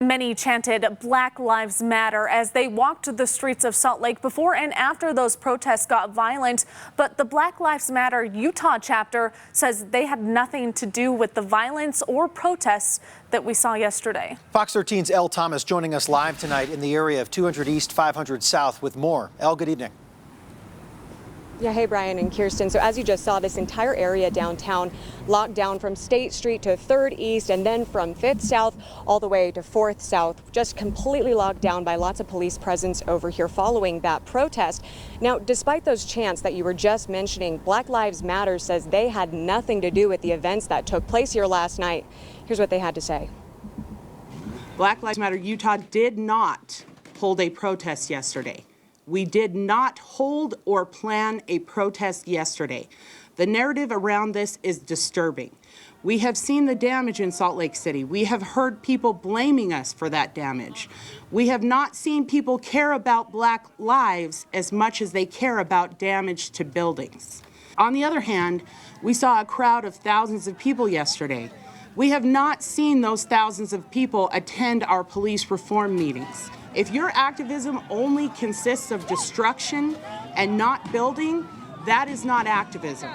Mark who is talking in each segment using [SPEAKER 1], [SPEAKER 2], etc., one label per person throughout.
[SPEAKER 1] Many chanted Black Lives Matter as they walked the streets of Salt Lake before and after those protests got violent. But the Black Lives Matter Utah chapter says they had nothing to do with the violence or protests that we saw yesterday.
[SPEAKER 2] Fox 13's Elle Thomas joining us live tonight in the area of 200 East, 500 South with more. Elle, good evening.
[SPEAKER 3] Yeah, hey, Brian and Kirsten. So as you just saw, this entire area downtown locked down from State Street to 3rd East and then from 5th South all the way to 4th South, just completely locked down by lots of police presence over here following that protest. Now, despite those chants that you were just mentioning, Black Lives Matter says they had nothing to do with the events that took place here last night. Here's what they had to say.
[SPEAKER 4] Black Lives Matter Utah did not hold a protest yesterday. We did not hold or plan a protest yesterday. The narrative around this is disturbing. We have seen the damage in Salt Lake City. We have heard people blaming us for that damage. We have not seen people care about Black lives as much as they care about damage to buildings. On the other hand, we saw a crowd of thousands of people yesterday. We have not seen those thousands of people attend our police reform meetings. If your activism only consists of destruction and not building, that is not activism.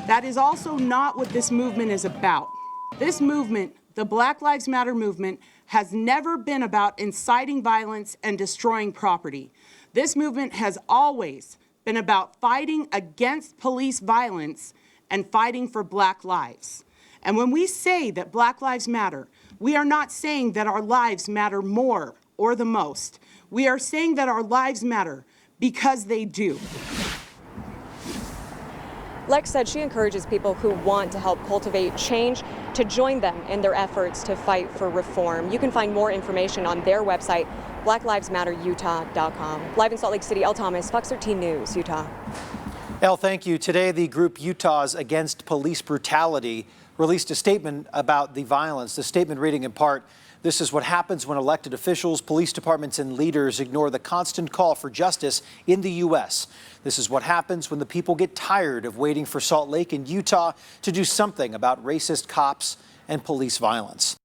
[SPEAKER 4] That is also not what this movement is about. This movement, the Black Lives Matter movement, has never been about inciting violence and destroying property. This movement has always been about fighting against police violence and fighting for Black lives. And when we say that Black Lives Matter, we are not saying that our lives matter more or the most. We are saying that our lives matter because they do.
[SPEAKER 3] Lex said she encourages people who want to help cultivate change to join them in their efforts to fight for reform. You can find more information on their website, blacklivesmatterutah.com. Live in Salt Lake City, Elle Thomas, Fox 13 News, Utah.
[SPEAKER 2] Elle, thank you. Today, the group Utah's Against Police Brutality released a statement about the violence. The statement reading in part, "This is what happens when elected officials, police departments, and leaders ignore the constant call for justice in the U.S. This is what happens when the people get tired of waiting for Salt Lake and Utah to do something about racist cops and police violence."